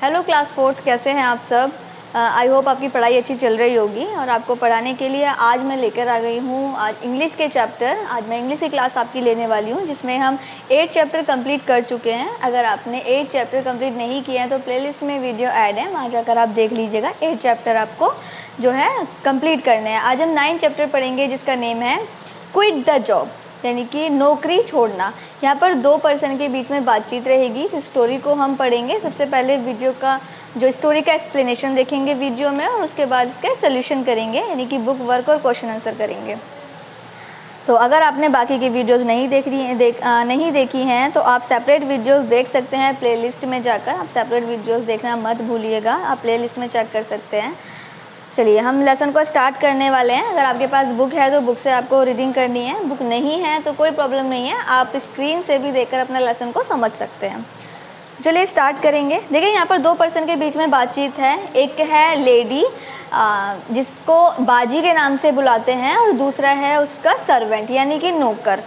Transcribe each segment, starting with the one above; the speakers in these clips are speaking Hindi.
हेलो क्लास फोर्थ, कैसे हैं आप सब। आई होप आपकी पढ़ाई अच्छी चल रही होगी। और आपको पढ़ाने के लिए आज मैं लेकर आ गई हूँ आज इंग्लिश के चैप्टर। आज मैं इंग्लिश की क्लास आपकी लेने वाली हूँ जिसमें हम 8 चैप्टर कंप्लीट कर चुके हैं। अगर आपने 8 चैप्टर कंप्लीट नहीं किए हैं तो प्लेलिस्ट में वीडियो ऐड है, वहाँ जाकर आप देख लीजिएगा। 8 चैप्टर आपको जो है कंप्लीट करने हैं। आज हम 9 चैप्टर पढ़ेंगे जिसका नेम है क्विट द जॉब, यानी कि नौकरी छोड़ना। यहाँ पर 2 पर्सन के बीच में बातचीत रहेगी। इस स्टोरी को हम पढ़ेंगे। सबसे पहले वीडियो का जो स्टोरी का एक्सप्लेनेशन देखेंगे वीडियो में, और उसके बाद इसका सोल्यूशन करेंगे, यानी कि बुक वर्क और क्वेश्चन आंसर करेंगे। तो अगर आपने बाकी की वीडियोस नहीं देखी हैं तो आप सेपरेट वीडियोस देख सकते हैं प्लेलिस्ट में जाकर। आप सेपरेट वीडियोस देखना मत भूलिएगा, आप प्लेलिस्ट में चेक कर सकते हैं। चलिए हम लेसन को स्टार्ट करने वाले हैं। अगर आपके पास बुक है तो बुक से आपको रीडिंग करनी है, बुक नहीं है तो कोई प्रॉब्लम नहीं है, आप स्क्रीन से भी देखकर अपना लेसन को समझ सकते हैं। चलिए स्टार्ट करेंगे। देखिए यहाँ पर 2 पर्सन के बीच में बातचीत है। एक है लेडी जिसको बाजी के नाम से बुलाते हैं, और दूसरा है उसका सर्वेंट यानी कि नौकर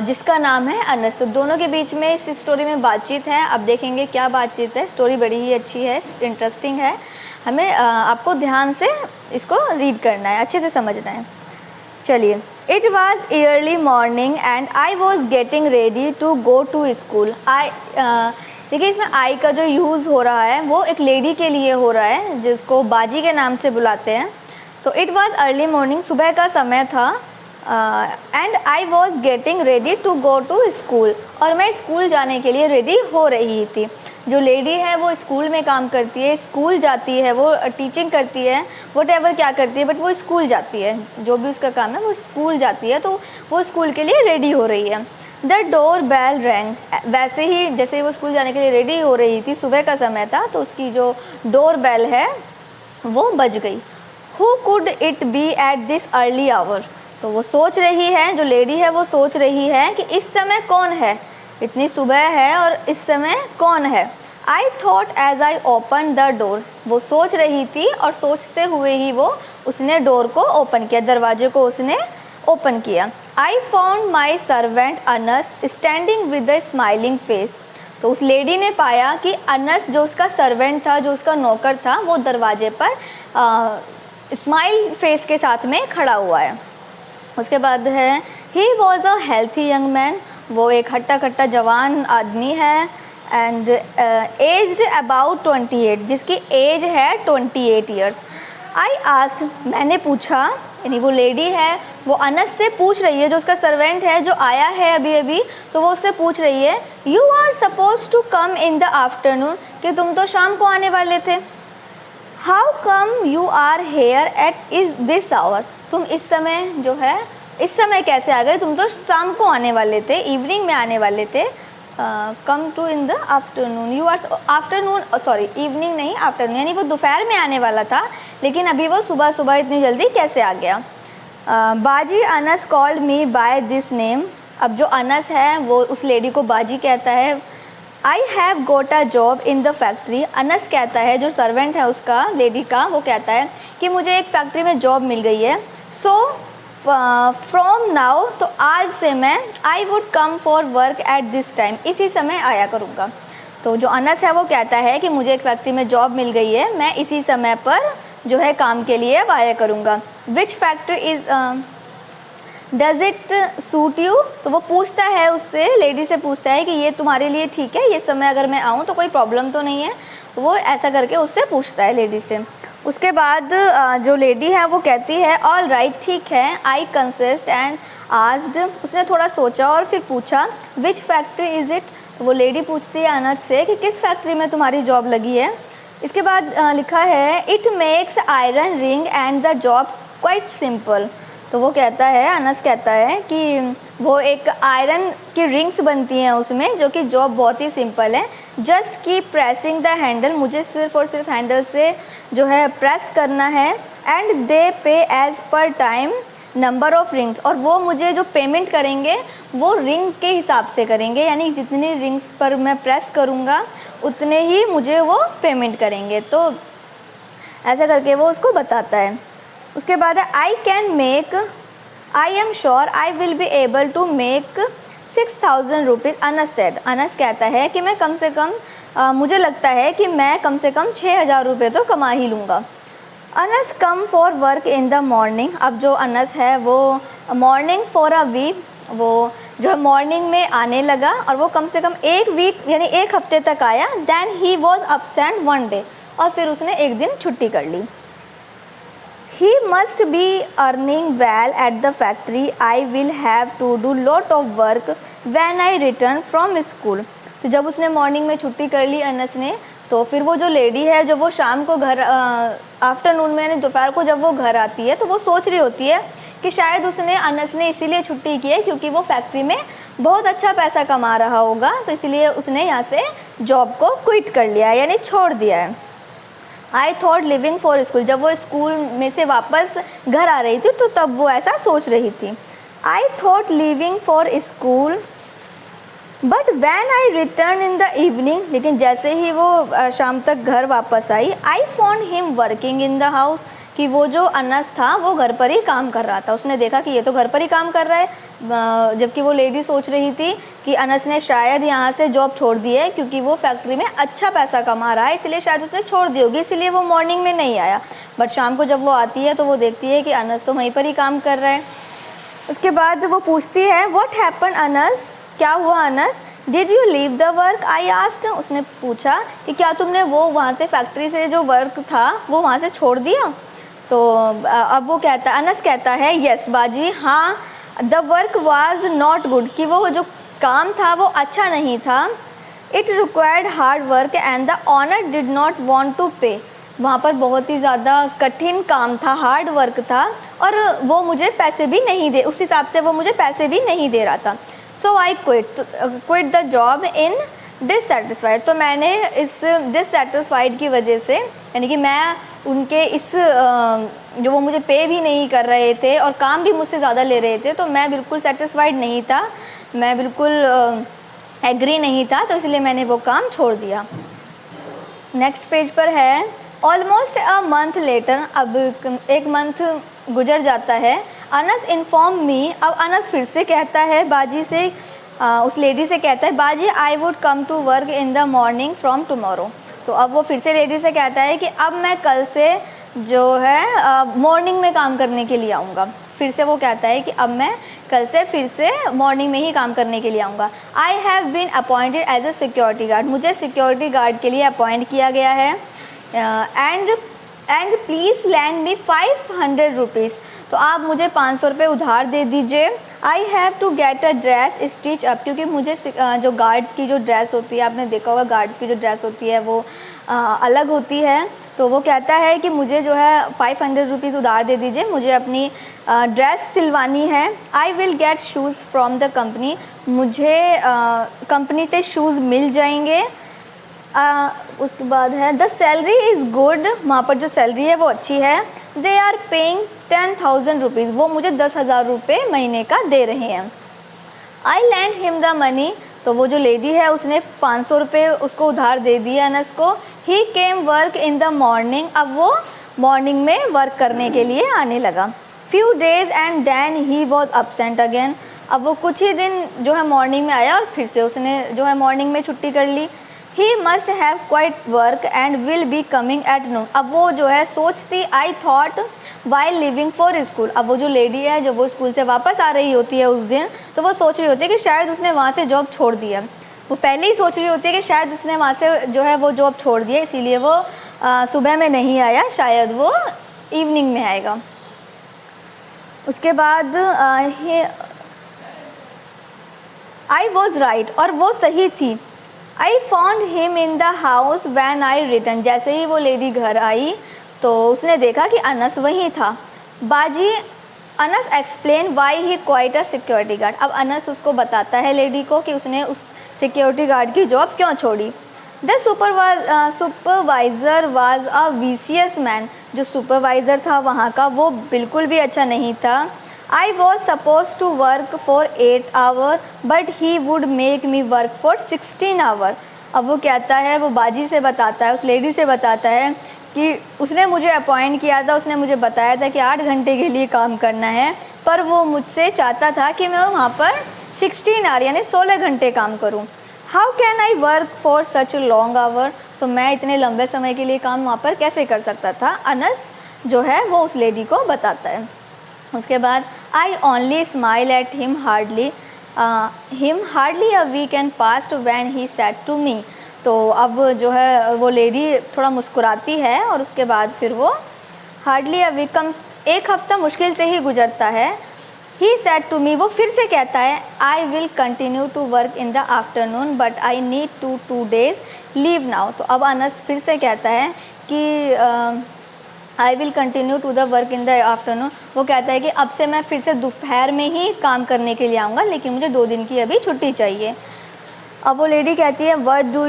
जिसका नाम है अनस। तो दोनों के बीच में इस स्टोरी में बातचीत है। अब देखेंगे क्या बातचीत है। स्टोरी बड़ी ही अच्छी है, इंटरेस्टिंग है। हमें आपको ध्यान से इसको रीड करना है, अच्छे से समझना है। चलिए, it was early morning and I was getting ready to go to school. देखिए इसमें आई का जो यूज़ हो रहा है वो एक लेडी के लिए हो रहा है जिसको बाजी के नाम से बुलाते हैं। तो इट वॉज अर्ली मॉर्निंग, सुबह का समय था। And I was getting ready to go to school, और मैं स्कूल जाने के लिए रेडी हो रही थी। जो लेडी है वो स्कूल में काम करती है, स्कूल जाती है, वो टीचिंग करती है, वॉटेवर क्या करती है, बट वो स्कूल जाती है। जो भी उसका काम है वो स्कूल जाती है, तो वो स्कूल के लिए रेडी हो रही है। द डोर बेल रैंग, वैसे ही जैसे वो स्कूल जाने के लिए रेडी हो रही थी, सुबह का समय था, तो उसकी जो डोर बेल है वो बज गई। Who could it be at this early hour, तो वो सोच रही है, जो लेडी है वो सोच रही है कि इस समय कौन है, इतनी सुबह है और इस समय कौन है। I thought as I open the door, वो सोच रही थी और सोचते हुए ही वो उसने डोर को ओपन किया, दरवाजे को उसने ओपन किया। I found my servant Anas standing with a smiling face, तो उस लेडी ने पाया कि अनस जो उसका सर्वेंट था, जो उसका नौकर था, वो दरवाजे पर स्माइल फेस के साथ में खड़ा हुआ है। उसके बाद है he was a healthy young man, वो एक हट्टा कट्टा जवान आदमी है। एंड एज्ड अबाउट 28, जिसकी एज है 28 ईयर्स। आई आस्क्ड, मैंने पूछा, यानी वो लेडी है वो अनस से पूछ रही है, जो उसका सर्वेंट है जो आया है अभी अभी, तो वो उससे पूछ रही है you are suppose to come in the afternoon, कि तुम तो शाम को आने वाले थे। How come you are here at is this hour, तुम इस समय जो है इस समय कैसे आ गए, तुम तो शाम को आने वाले थे, इवनिंग में आने वाले थे। Come to in the afternoon, you are afternoon, sorry evening नहीं आफ्टरनून, यानी वो दोपहर में आने वाला था, लेकिन अभी वो सुबह सुबह इतनी जल्दी कैसे आ गया। Baji Anas called me by this name, अब जो अनस है वो उस लेडी को बाजी कहता है। I have got a job in the factory, Anas कहता है, जो सर्वेंट है उसका लेडी का, वो कहता है कि मुझे एक फैक्ट्री में जॉब मिल गई है। सो फ्रॉम नाउ, तो आज से मैं आई would come for work at this time, इसी समय आया करूँगा। तो जो अनस है वो कहता है कि मुझे एक फैक्ट्री में जॉब मिल गई है, मैं इसी समय पर जो है काम के लिए अब आया करूँगा। Which factory is does it suit you, तो वो पूछता है उससे, लेडी से पूछता है कि ये तुम्हारे लिए ठीक है, ये समय अगर मैं आऊँ तो कोई प्रॉब्लम तो नहीं है। वो ऐसा करके उससे पूछता है लेडी से। उसके बाद जो लेडी है वो कहती है ऑल राइट, ठीक है। आई कंसेस्ट एंड आस्क्ड, उसने थोड़ा सोचा और फिर पूछा विच फैक्ट्री इज़ इट, तो वो लेडी पूछती है अनस से कि किस फैक्ट्री में तुम्हारी जॉब लगी है। इसके बाद लिखा है it makes iron ring and the job quite simple, तो वो कहता है, अनस कहता है कि वो एक आयरन की रिंग्स बनती हैं उसमें, जो कि जॉब बहुत ही सिंपल है। Just keep pressing the handle, मुझे सिर्फ और सिर्फ हैंडल से जो है प्रेस करना है। एंड दे पे as per time number of rings, और वो मुझे जो पेमेंट करेंगे वो रिंग के हिसाब से करेंगे, यानी जितनी रिंग्स पर मैं प्रेस करूँगा उतने ही मुझे वो पेमेंट करेंगे। तो ऐसा करके वो उसको बताता है। उसके बाद है I can make, I am sure I will be able to make 6,000 rupees, Anas said, Anas कहता है कि मैं कम से कम मुझे लगता है कि मैं कम से कम 6,000 रुपये तो कमा ही लूँगा। अनस कम for work in the morning, अब जो अनस है वो मॉर्निंग फॉर अ वीक, वो जो है मॉर्निंग में आने लगा और वो कम से कम एक वीक यानी एक हफ्ते तक आया। Then he was absent one day, और फिर उसने एक दिन छुट्टी कर ली। He must be earning well at the factory. I will have to do lot of work when I return from school. तो जब उसने मॉर्निंग में छुट्टी कर ली अनस ने, तो फिर वो जो लेडी है जब वो शाम को घर आफ्टरनून में यानी दोपहर को जब वो घर आती है तो वो सोच रही होती है कि शायद अनस ने इसीलिए छुट्टी की है क्योंकि वो फैक्ट्री में बहुत अच्छा पैसा कमा रहा होगा, तो इसीलिए उसने यहाँ से जॉब को क्विट कर लिया है यानी छोड़ दिया है। I thought leaving for school, जब वो स्कूल में से वापस घर आ रही थी तो तब वो ऐसा सोच रही थी। I thought leaving for school but when I return in the evening, लेकिन जैसे ही वो शाम तक घर वापस आई, I found him working in the house, कि वो जो अनस था वो घर पर ही काम कर रहा था। उसने देखा कि ये तो घर पर ही काम कर रहा है, जबकि वो लेडी सोच रही थी कि अनस ने शायद यहाँ से जॉब छोड़ दी है क्योंकि वो फैक्ट्री में अच्छा पैसा कमा रहा है, इसलिए शायद उसने छोड़ दी होगी, इसलिए वो मॉर्निंग में नहीं आया। बट शाम को जब वो आती है तो वो देखती है कि अनस तो वहीं पर ही काम कर रहा है। उसके बाद वो पूछती है व्हाट हैपन अनस, क्या हुआ Anas, did you leave the work, I asked, उसने पूछा कि क्या तुमने वो वहाँ से फैक्ट्री से जो वर्क था वो वहाँ से छोड़ दिया। तो अब वो कहता है, अनस कहता है यस बाजी, हाँ, the work was not good, कि वो जो काम था वो अच्छा नहीं था। It required hard work and the owner did not want to pay, वहाँ पर बहुत ही ज़्यादा कठिन काम था, हार्ड वर्क था, और वो मुझे पैसे भी नहीं दे, उस हिसाब से वो मुझे पैसे भी नहीं दे रहा था। So I quit the job in dissatisfied, तो मैंने इस डिससेटिस्फाइड की वजह से, यानी कि मैं उनके इस जो वो मुझे पे भी नहीं कर रहे थे और काम भी मुझसे ज़्यादा ले रहे थे, तो मैं बिल्कुल सेटिस्फाइड नहीं था, मैं बिल्कुल एग्री नहीं था, तो इसलिए मैंने वो काम छोड़ दिया। नेक्स्ट पेज पर है ऑलमोस्ट अ मंथ लेटर, अब एक मंथ गुजर जाता है। अनस इन्फॉर्म मी, अब अनस फिर से कहता है बाजी से, उस लेडी से कहता है Baji I would come to work in the morning from tomorrow, तो अब वो फिर से लेडी से कहता है कि अब मैं कल से जो है मॉर्निंग में काम करने के लिए आऊँगा। फिर से वो कहता है कि अब मैं कल से फिर से मॉर्निंग में ही काम करने के लिए आऊँगा। I have been appointed as a security guard, मुझे सिक्योरिटी गार्ड के लिए अपॉइंट किया गया है। And please lend me 500 rupees, तो आप मुझे 500 रुपये उधार दे दीजिए। I have to get a dress stitch up, क्योंकि मुझे जो गार्ड्स की जो ड्रेस होती है, आपने देखा होगा गार्ड्स की जो ड्रेस होती है वो अलग होती है, तो वो कहता है कि मुझे जो है 500 रुपीज़ उधार दे दीजिए, मुझे अपनी ड्रेस सिलवानी है। I will get shoes from the company, मुझे कंपनी से शूज़ मिल जाएंगे। उसके बाद है द सैलरी इज़ गुड, वहाँ पर जो सैलरी है वो अच्छी है। दे आर पेइंग 10,000 रुपीज़, वो मुझे 10,000 रुपये महीने का दे रहे हैं। आई लैंड हिम द मनी, तो वो जो लेडी है उसने 500 रुपये उसको उधार दे दिए अनस को। ही केम वर्क इन द मॉर्निंग, अब वो मॉर्निंग में वर्क करने के लिए आने लगा। Few days and then he was absent again, अब वो कुछ ही दिन जो है मॉर्निंग में आया और फिर से उसने जो है मॉर्निंग में छुट्टी कर ली। He must have quite work and will be coming at noon, अब वो जो है सोचती I thought while leaving for school, अब वो जो लेडी है जब वो स्कूल से वापस आ रही होती है उस दिन, तो वो सोच रही होती है कि शायद उसने वहाँ से जॉब छोड़ दिया। वो पहले ही सोच रही होती है कि शायद उसने वहाँ से जो है वो जॉब छोड़ दिया, इसीलिए वो सुबह में नहीं आया, शायद वो इवनिंग में आएगा। उसके बाद आई वॉज राइट, और वो सही थी। आई found him in the house van I return, जैसे ही वो लेडी घर आई तो उसने देखा कि अनस वहीं था। बाजी Anas explain why he quite a security guard, अब अनस उसको बताता है लेडी को कि उसने उस सिक्योरिटी गार्ड की जॉब क्यों छोड़ी। The supervisor was a vicious man, जो सुपरवाइज़र था वहाँ का वो बिल्कुल भी अच्छा नहीं था। I was supposed to work for 8 hours but he would make me work for 16 hours, अब वो कहता है, वो बाजी से बताता है, उस लेडी से बताता है कि उसने मुझे अपॉइंट किया था, उसने मुझे बताया था कि 8 घंटे के लिए काम करना है, पर वो मुझसे चाहता था कि मैं वहाँ पर 16 आवर यानी 16 घंटे काम करूं। How can I work for such long hour, तो मैं इतने लंबे समय के लिए काम वहाँ पर कैसे कर सकता था, अनस जो है वो उस लेडी को बताता है। उसके बाद I only smile at him hardly a week and passed when he said to me, तो अब जो है वो लेडी थोड़ा मुस्कुराती है और उसके बाद फिर वो हार्डली अ वीक, कम एक हफ्ता मुश्किल से ही गुजरता है। ही सेड टू मी, वो फिर से कहता है I will continue to work in the afternoon but I need 2 days leave now, तो अब अनस फिर से कहता है कि I will continue to the work in the afternoon, वो कहता है कि अब से मैं फिर से दोपहर में ही काम करने के लिए आऊँगा, लेकिन मुझे 2 दिन की अभी छुट्टी चाहिए। अब वो लेडी कहती है what do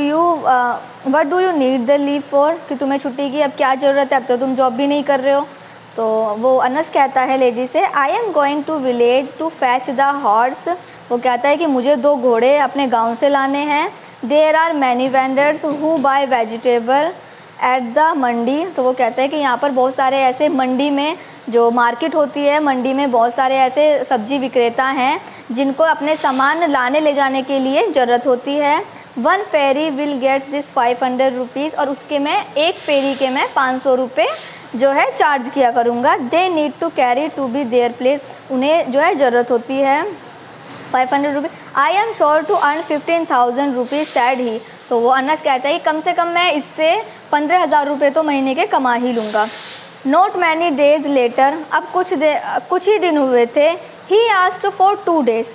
you need the leave for, कि तुम्हें छुट्टी की अब क्या ज़रूरत है, अब तो तुम जॉब भी नहीं कर रहे हो। तो वो अनस कहता है लेडी से I am going to village to fetch the horse, वो कहता है कि मुझे 2 घोड़े अपने गांव से लाने हैं। There are many vendors who buy vegetable at the mandi, तो वो कहता है कि यहाँ पर बहुत सारे ऐसे मंडी में जो मार्केट होती है, मंडी में बहुत सारे ऐसे सब्जी विक्रेता हैं जिनको अपने सामान लाने ले जाने के लिए ज़रूरत होती है। 1 फेरी विल गेट दिस 500 रुपीज़, और उसके मैं एक फेरी के मैं 500 रुपये जो है चार्ज किया करूँगा। They need to carry to be their place, उन्हें जो है ज़रूरत होती है 500 rupees. I am sure to earn 15,000 rupees said he, तो वो अनस कहता है कि कम से कम मैं इससे 15,000 रुपये तो महीने के कमा ही लूँगा। नॉट मैनी डेज लेटर, अब कुछ ही दिन हुए थे। ही आस्क्ड फॉर 2 days,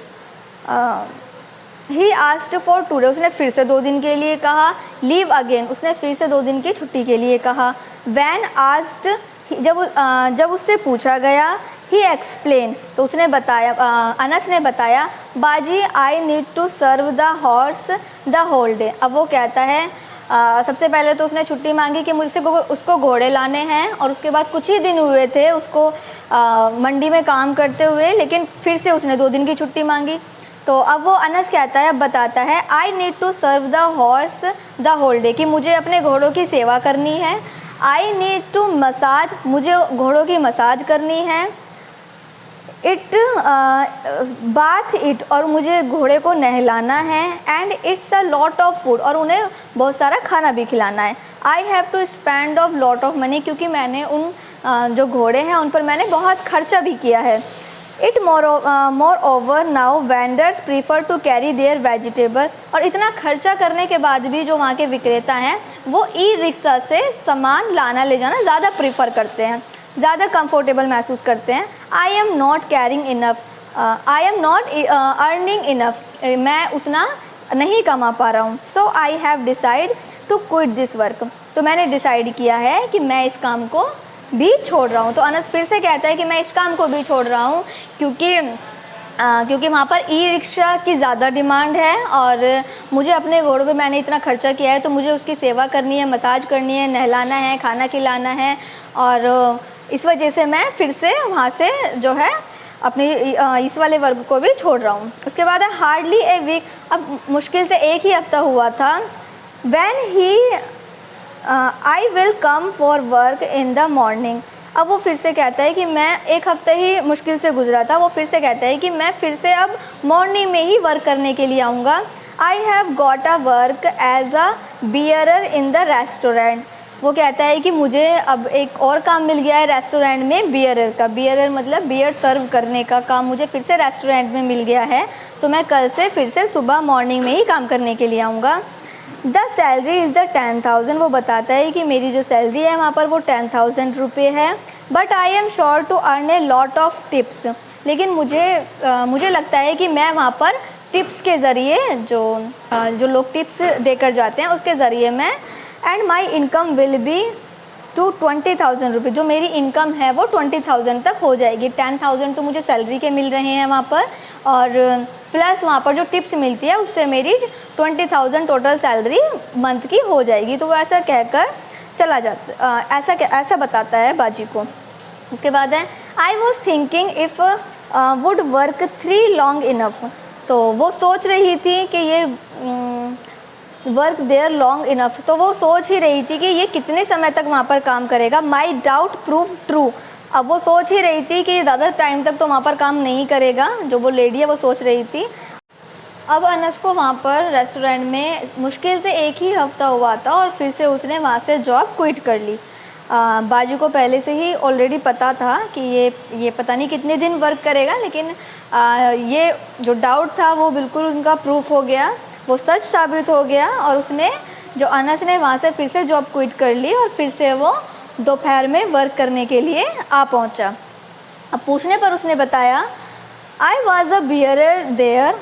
उसने फिर से 2 दिन के लिए कहा। लीव अगेन, उसने फिर से 2 दिन की छुट्टी के लिए कहा। वैन आस्क्ड, जब उससे पूछा गया। ही एक्सप्लेन, तो उसने बताया, अनस ने बताया Baji I need to serve the horse the whole day. अब वो कहता है सबसे पहले तो उसने छुट्टी मांगी कि मुझसे उसको घोड़े लाने हैं, और उसके बाद कुछ ही दिन हुए थे उसको मंडी में काम करते हुए, लेकिन फिर से उसने 2 दिन की छुट्टी मांगी। तो अब वो अनस कहता है, अब बताता है I need to serve the horse the whole day, कि मुझे अपने घोड़ों की सेवा करनी है। आई नीड टू मसाज, मुझे घोड़ों की मसाज करनी है। इट बाथ इट, और मुझे घोड़े को नहलाना है। And it's a lot of food, और उन्हें बहुत सारा खाना भी खिलाना है। I have to spend of lot of money, क्योंकि मैंने उन जो घोड़े हैं उन पर मैंने बहुत खर्चा भी किया है। It moreover now vendors prefer to carry their vegetable, और इतना खर्चा करने के बाद भी जो वहाँ के विक्रेता हैं वो ई रिक्शा से सामान लाना ले जाना ज़्यादा प्रीफर करते हैं, ज़्यादा कंफर्टेबल महसूस करते हैं। I am not carrying enough, I am not earning enough, मैं उतना नहीं कमा पा रहा हूँ। So I have decide to quit this work, तो मैंने डिसाइड किया है कि मैं इस काम को भी छोड़ रहा हूँ। तो अनस फिर से कहता है कि मैं इस काम को भी छोड़ रहा हूँ क्योंकि वहाँ पर ई रिक्शा की ज़्यादा डिमांड है, और मुझे अपने घोड़ों पे मैंने इतना खर्चा किया है तो मुझे उसकी सेवा करनी है, मसाज करनी है, नहलाना है, खाना खिलाना है, और इस वजह से मैं फिर से वहाँ से जो है अपनी इस वाले वर्ग को भी छोड़ रहा हूँ। उसके बाद है हार्डली ए वीक, अब मुश्किल से एक ही हफ्ता हुआ था। When he I will come for work in the morning, अब वो फिर से कहता है कि मैं एक हफ्ता ही मुश्किल से गुजरा था, वो फिर से कहता है कि मैं फिर से अब मॉर्निंग में ही वर्क करने के लिए आऊँगा। I have got a work as a bearer in the restaurant, वो कहता है कि मुझे अब एक और काम मिल गया है रेस्टोरेंट में बियरर का। बियरर मतलब बियर सर्व करने का काम मुझे फिर से रेस्टोरेंट में मिल गया है, तो मैं कल से फिर से सुबह मॉर्निंग में ही काम करने के लिए आऊँगा। द सैलरी इज़ द 10,000, वो बताता है कि मेरी जो सैलरी है वहाँ पर वो 10,000 रुपये है। But I am sure to earn a lot of tips, लेकिन मुझे लगता है कि मैं वहाँ पर टिप्स के ज़रिए जो लोग टिप्स देकर जाते हैं उसके ज़रिए मैं and my income will be to 20,000 रुपये, जो मेरी इनकम है वो 20,000 तक हो जाएगी। 10,000 तो मुझे सैलरी के मिल रहे हैं वहाँ पर, और प्लस वहाँ पर जो टिप्स मिलती है उससे मेरी 20,000 टोटल सैलरी मंथ की हो जाएगी। तो वो ऐसा कहकर चला जाता, ऐसा बताता है बाजी को। उसके बाद है I was thinking if would work 3 long enough, तो वो सोच रही थी कि ये वर्क देयर लॉन्ग इनफ, तो वो सोच ही रही थी कि ये कितने समय तक वहाँ पर काम करेगा। माई डाउट प्रूव ट्रू, अब वो सोच ही रही थी कि ज़्यादा टाइम तक तो वहाँ पर काम नहीं करेगा, जो वो लेडी है वो सोच रही थी। अब अनस को वहाँ पर रेस्टोरेंट में मुश्किल से एक ही हफ़्ता हुआ था और फिर से उसने वहाँ से जॉब क्विट कर ली। बाजू को पहले से ही ऑलरेडी पता था कि ये पता नहीं कितने दिन वर्क करेगा, लेकिन ये जो डाउट था वो बिल्कुल उनका प्रूफ हो गया, वो सच साबित हो गया और उसने जो अनस ने वहाँ से फिर से जॉब क्विट कर ली और फिर से वो दोपहर में वर्क करने के लिए आ पहुँचा। अब पूछने पर उसने बताया I was a bearer there.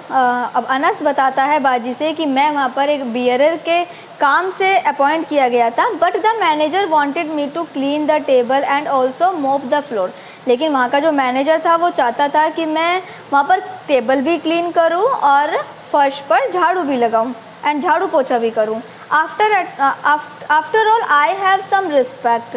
अब अनस बताता है बाजी से कि मैं वहाँ पर एक बियरर के काम से अपॉइंट किया गया था, but the manager wanted me to clean the table and also mop the floor. लेकिन वहाँ का जो मैनेजर था वो चाहता था कि मैं वहाँ पर टेबल भी क्लीन करूँ और फर्श पर झाड़ू भी लगाऊँ एंड झाड़ू पोछा भी करूँ। After all I have some respect.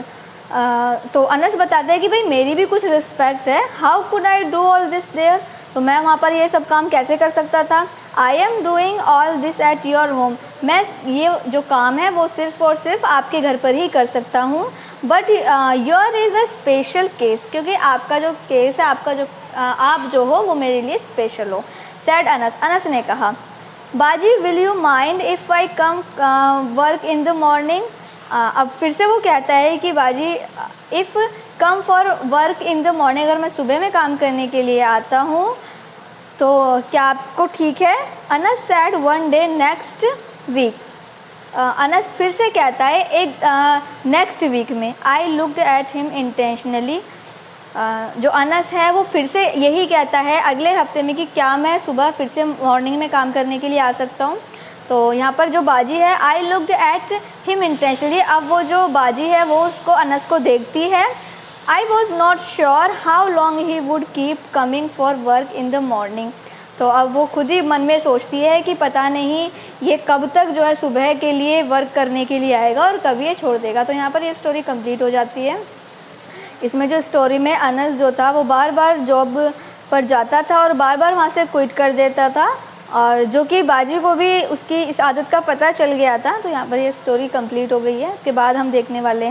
तो अनस बताते हैं कि भाई मेरी भी कुछ रिस्पेक्ट है, how could I do all this there. तो मैं वहाँ पर ये सब काम कैसे कर सकता था। I am doing all this at your home. मैं ये जो काम है वो सिर्फ़ और सिर्फ आपके घर पर ही कर सकता हूँ, but your is a special case, क्योंकि आपका जो केस है, आपका जो आप जो हो वो मेरे लिए स्पेशल हो। सैड अनस। अनस ने कहा बाजी will you mind if I come work in the morning. अब फिर से वो कहता है कि बाजी if come for work in the morning, अगर मैं सुबह में काम करने के लिए आता हूँ तो क्या आपको ठीक है। Anas said one day next week. Anas फिर से कहता है एक नेक्स्ट वीक में। I looked at him intentionally. जो अनस है वो फिर से यही कहता है अगले हफ्ते में कि क्या मैं सुबह फिर से मॉर्निंग में काम करने के लिए आ सकता हूँ। तो यहाँ पर जो बाजी है आई लुक्ड एट हिम इंटेंशनली। अब वो जो बाजी है वो उसको अनस को देखती है। I was not sure how long he would keep coming for work in the morning. तो अब वो खुद ही मन में सोचती है कि पता नहीं ये कब तक जो है सुबह के लिए वर्क करने के लिए आएगा और कब ये छोड़ देगा। तो यहाँ पर ये स्टोरी कंप्लीट हो जाती है। इसमें जो स्टोरी में अनस जो था वो बार बार जॉब पर जाता था और बार बार वहाँ से क्विट कर देता था, और जो कि बाजी को भी उसकी इस आदत का पता चल गया था। तो यहाँ पर ये स्टोरी कंप्लीट हो गई है। उसके बाद हम करने वाले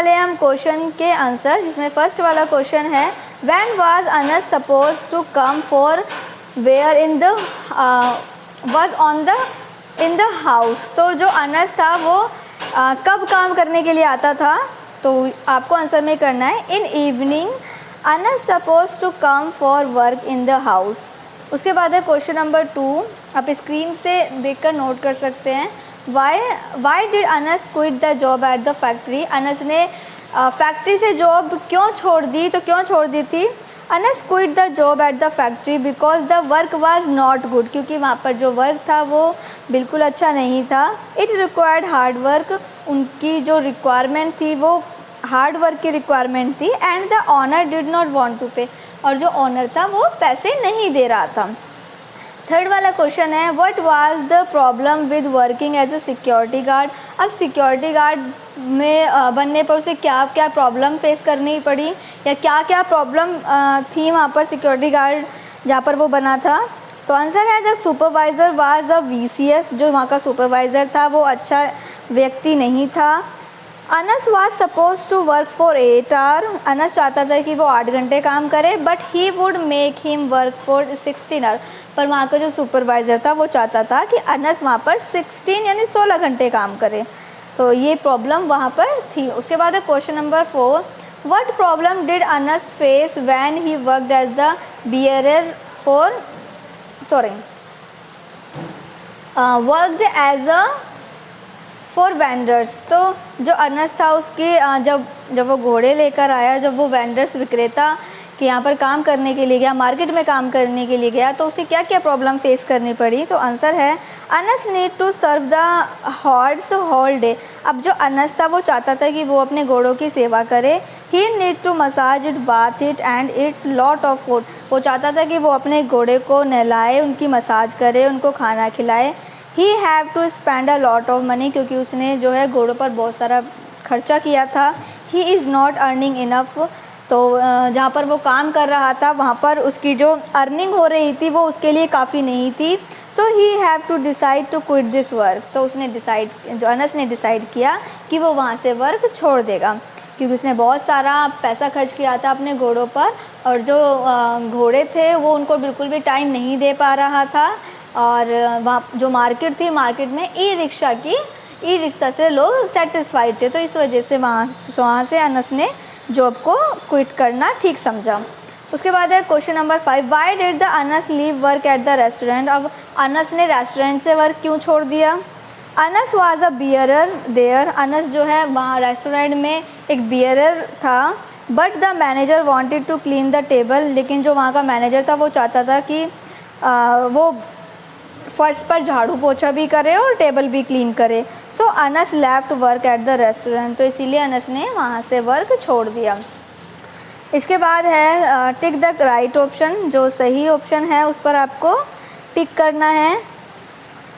हैं हम क्वेश्चन के आंसर, जिसमें फर्स्ट वाला क्वेश्चन है when was Anas suppose to come for where in the was on the in the house. तो जो अनस था वो कब काम करने के लिए आता था, तो आपको आंसर में करना है in evening Anas suppose to come for work in the house. उसके बाद है क्वेश्चन नंबर 2, आप स्क्रीन से देखकर नोट कर सकते हैं। Why did Anas quit the job at the factory. Anas ने फैक्ट्री से जॉब क्यों छोड़ दी, तो क्यों छोड़ दी थी। Anas quit the job at the factory because the work was not good, क्योंकि वहाँ पर जो वर्क था वो बिल्कुल अच्छा नहीं था। इट रिक्वायर्ड हार्ड वर्क, उनकी जो रिक्वायरमेंट थी वो हार्ड वर्क की रिक्वायरमेंट थी। And the owner did not want to pay, और जो ऑनर था वो पैसे नहीं दे रहा था। थर्ड वाला क्वेश्चन है what was the problem with working as a security guard. अब सिक्योरिटी गार्ड में बनने पर उसे क्या क्या प्रॉब्लम फेस करनी पड़ी, या क्या क्या प्रॉब्लम थी वहाँ पर सिक्योरिटी गार्ड जहाँ पर वो बना था। तो आंसर है the supervisor was a VCS, जो वहाँ का सुपरवाइज़र था वो अच्छा व्यक्ति नहीं था। Anas was suppose to work for 8 hour. Anas चाहता था कि वो 8 घंटे काम करे, but he would make him work for 16 hour. पर वहाँ का जो सुपरवाइज़र था वो चाहता था कि अनस वहाँ पर 16 यानी 16 घंटे काम करे। तो ये प्रॉब्लम वहाँ पर थी। उसके बाद है question number 4, what problem did Anas face when he worked as the bearer for worked as a for vendors. तो जो अनस था उसके जब वो घोड़े लेकर आया, जब वो वेंडर्स विक्रेता कि यहाँ पर काम करने के लिए गया, मार्केट में काम करने के लिए गया, तो उसे क्या क्या प्रॉब्लम फेस करनी पड़ी। तो आंसर है Anas need to serve the horse whole day. अब जो अनस था वो चाहता था कि वो अपने घोड़ों की सेवा करे। He need to massage it, bath it and its lot of food. वो चाहता था कि वो अपने घोड़े को नहलाए, उनकी मसाज करे, उनको खाना खिलाए। He have to spend a lot of money, क्योंकि उसने जो है घोड़ों पर बहुत सारा खर्चा किया था। He is not earning enough. तो जहाँ पर वो काम कर रहा था वहाँ पर उसकी जो अर्निंग हो रही थी वो उसके लिए काफ़ी नहीं थी। So he have to decide to quit this work. तो उसने जो अनस ने डिसाइड किया कि वो वहाँ से वर्क छोड़ देगा, क्योंकि उसने बहुत सारा पैसा खर्च किया था अपने घोड़ों पर, और जो घोड़े थे वो उनको बिल्कुल भी टाइम नहीं दे पा रहा था। और वहाँ जो मार्केट थी, मार्केट में ई रिक्शा से लोग सेटिस्फाइड थे, तो इस वजह से वहाँ से अनस ने जॉब को क्विट करना ठीक समझा। उसके बाद है question number 5, why did the Anas leave work at the restaurant. अब अनस ने रेस्टोरेंट से वर्क क्यों छोड़ दिया। Anas was a bearer there. Anas जो है वहाँ रेस्टोरेंट में एक बियरर था। But the manager wanted to clean the table. लेकिन जो वहाँ का मैनेजर था वो चाहता था कि वो फर्श पर झाड़ू पोछा भी करे और टेबल भी क्लीन करे। So Anas left work at the restaurant. तो इसीलिए अनस ने वहाँ से वर्क छोड़ दिया। इसके बाद है टिक द राइट ऑप्शन। जो सही ऑप्शन है उस पर आपको टिक करना है।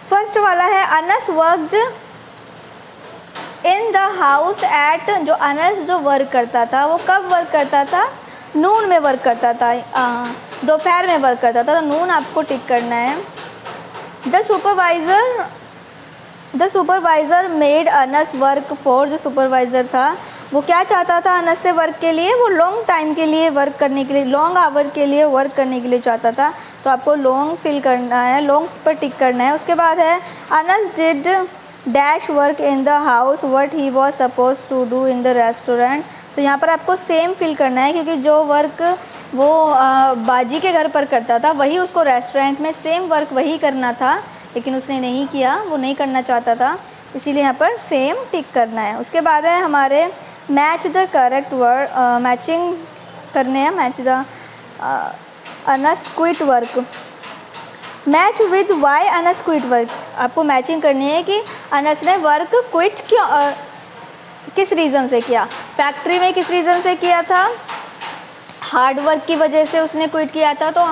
फर्स्ट वाला है Anas worked in the house at. जो अनस जो वर्क करता था वो कब वर्क करता था, नून में वर्क करता था, दोपहर में वर्क करता था, तो नून आपको टिक करना है। The supervisor made Anas work for. जो सुपरवाइज़र था वो क्या चाहता था अनस से वर्क के लिए, वो लॉन्ग टाइम के लिए वर्क करने के लिए, लॉन्ग आवर के लिए वर्क करने के लिए चाहता था। तो आपको लॉन्ग फिल करना है, लॉन्ग पर टिक करना है। उसके बाद है Anas did dash work in the house what he was suppose to do in the restaurant. तो यहाँ पर आपको सेम फिल करना है, क्योंकि जो वर्क वो बाजी के घर पर करता था वही उसको रेस्टोरेंट में सेम वर्क वही करना था, लेकिन उसने नहीं किया, वो नहीं करना चाहता था, इसीलिए यहाँ पर सेम टिक करना है। उसके बाद है हमारे match the correct word. Matching करने हैं, match the Anas quit work. Match with why Anas quit work. आपको मैचिंग करनी है कि अनस ने वर्क क्विट क्यों, किस रीज़न से किया। फैक्ट्री में किस रीज़न से किया था, हार्ड वर्क की वजह से उसने क्विट किया था, तो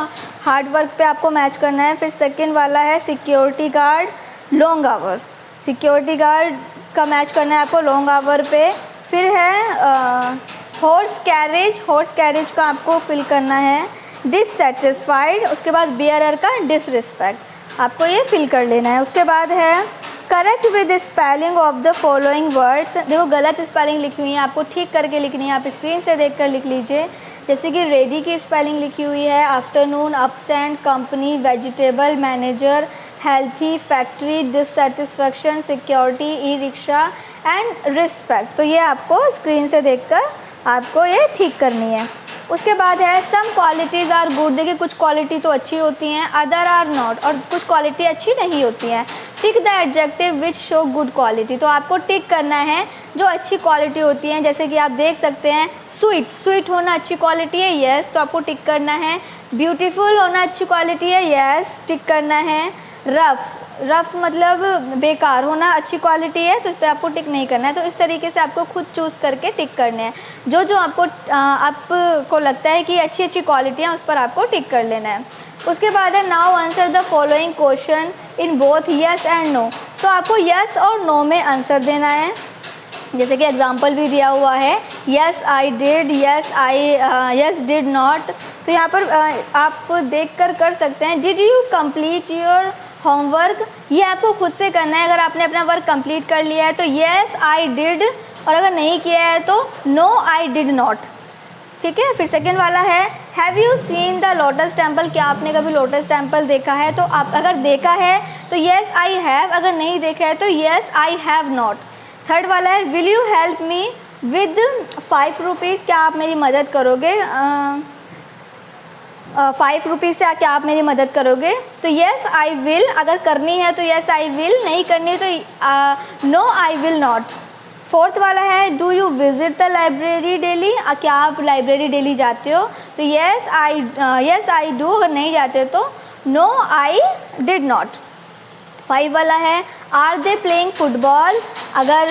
हार्ड वर्क पे आपको मैच करना है। फिर सेकंड वाला है security guard long hour. Security guard का मैच करना है आपको लॉन्ग आवर पे। फिर है हॉर्स कैरेज का आपको फिल करना है डिससेटिस्फाइड। उसके बाद बियरर का डिसरिस्पेक्ट, आपको ये फिल कर लेना है। उसके बाद है correct with spelling of the following words. देखो गलत स्पेलिंग लिखी हुई है, आपको ठीक करके लिखनी है, आप स्क्रीन से देखकर लिख लीजिए। जैसे कि रेडी की स्पेलिंग लिखी हुई है afternoon, absent, company, vegetable, manager, healthy, factory, dissatisfaction, security, e rickshaw and respect. तो ये आपको स्क्रीन से देखकर आपको ये ठीक करनी है। उसके बाद है सम क्वालिटीज़ आर गुड। देखिए कुछ क्वालिटी तो अच्छी होती हैं, अदर आर नॉट, और कुछ क्वालिटी अच्छी नहीं होती हैं। Tick the adjective which show good quality. तो आपको टिक करना है जो अच्छी क्वालिटी होती हैं, जैसे कि आप देख सकते हैं स्वीट होना अच्छी क्वालिटी है, यस, तो आपको टिक करना है। ब्यूटीफुल होना अच्छी क्वालिटी है, यस, टिक करना है। रफ़ मतलब बेकार होना अच्छी क्वालिटी है, तो इस पर आपको टिक नहीं करना है। तो इस तरीके से आपको खुद चूज़ करके टिक करने हैं। जो आपको लगता है कि अच्छी क्वालिटियाँ, उस पर आपको टिक कर लेना है। उसके बाद है now answer the following question in both yes and no. तो आपको यस और नो में आंसर देना है। जैसे कि एग्जाम्पल भी दिया हुआ है, yes I did, yes did not. तो यहाँ पर आप देख कर सकते हैं। Did you complete your homework, ये आपको खुद से करना है। अगर आपने अपना वर्क कंप्लीट कर लिया है तो येस आई डिड, और अगर नहीं किया है तो नो आई डिड नॉट। ठीक है। फिर सेकंड वाला है have you seen the lotus temple. क्या आपने कभी लोटस टेम्पल देखा है? तो आप अगर देखा है तो येस आई हैव, अगर नहीं देखा है तो yes I have not. Third वाला है will you help me with 5 rupees. क्या आप मेरी मदद करोगे 5 रुपीज़ से? क्या आप मेरी मदद करोगे? तो येस आई विल, अगर करनी है तो येस आई विल, नहीं करनी तो no I will not. Fourth वाला है do you visit the library daily. क्या आप लाइब्रेरी डेली जाते हो? तो येस आई डू, अगर नहीं जाते तो नो आई डिड नॉट। 5 वाला है आर दे प्लेइंग फुटबॉल। अगर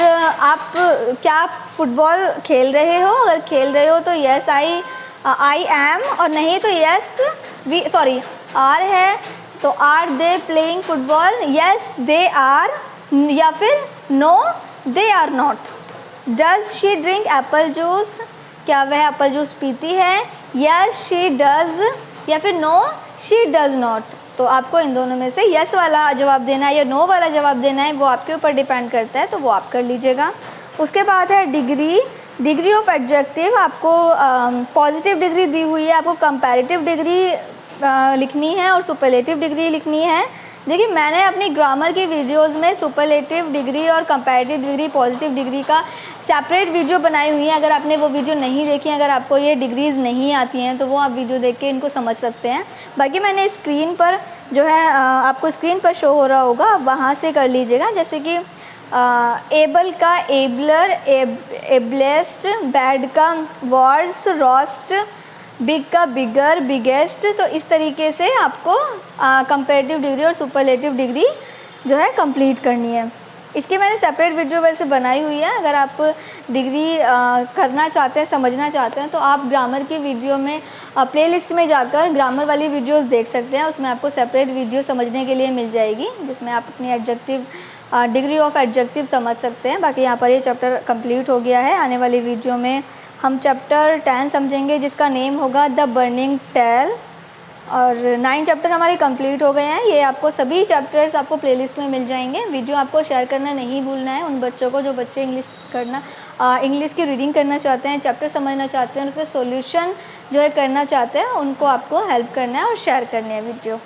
क्या आप फुटबॉल खेल रहे हो? अगर खेल रहे हो तो येस आई एम, और नहीं तो येस आर है तो are they playing football, yes they are, या फिर no they are not. Does she drink apple juice. क्या वह एप्पल जूस पीती है? यस शी डज, या फिर नो शी डज नॉट। तो आपको इन दोनों में से यस वाला जवाब देना है या नो वाला जवाब देना है, वो आपके ऊपर डिपेंड करता है, तो वो आप कर लीजिएगा। उसके बाद है डिग्री ऑफ एडजेक्टिव। आपको पॉजिटिव डिग्री दी हुई है, आपको कंपैरेटिव डिग्री लिखनी है और सुपरलेटिव डिग्री लिखनी है। देखिए, मैंने अपनी ग्रामर की वीडियोस में सुपरलेटिव डिग्री और कंपैरेटिव डिग्री, पॉजिटिव डिग्री का सेपरेट वीडियो बनाई हुई है। अगर आपने वो वीडियो नहीं देखी, अगर आपको ये डिग्रीज़ नहीं आती हैं तो वो आप वीडियो देख के इनको समझ सकते हैं। बाकी मैंने स्क्रीन पर जो है आपको स्क्रीन पर शो हो रहा होगा, आप वहाँ से कर लीजिएगा। जैसे कि एबल का एबलर, एबलेस्ट, बैड का वर्स, रोस्ट, बिग का बिगर, बिगेस्ट। तो इस तरीके से आपको कंपैरेटिव डिग्री और सुपरलेटिव डिग्री जो है कंप्लीट करनी है। इसकी मैंने सेपरेट वीडियो वैसे बनाई हुई है। अगर आप डिग्री करना चाहते हैं, समझना चाहते हैं, तो आप ग्रामर की वीडियो में प्लेलिस्ट में जाकर ग्रामर वाली वीडियोस देख सकते हैं। उसमें आपको सेपरेट वीडियो समझने के लिए मिल जाएगी, जिसमें आप अपनी एडजेक्टिव डिग्री ऑफ एडजेक्टिव समझ सकते हैं। बाकी यहाँ पर ये चैप्टर कंप्लीट हो गया है। आने वाली वीडियो में हम चैप्टर 10 समझेंगे, जिसका नेम होगा द बर्निंग टेल। और 9 चैप्टर हमारे कंप्लीट हो गए हैं। ये आपको सभी चैप्टर्स आपको प्लेलिस्ट में मिल जाएंगे। वीडियो आपको शेयर करना नहीं भूलना है उन बच्चों को जो बच्चे इंग्लिश की रीडिंग करना चाहते हैं, चैप्टर समझना चाहते हैं, उसका सॉल्यूशन जो है करना चाहते हैं, उनको आपको हेल्प करना है और शेयर करनी है वीडियो।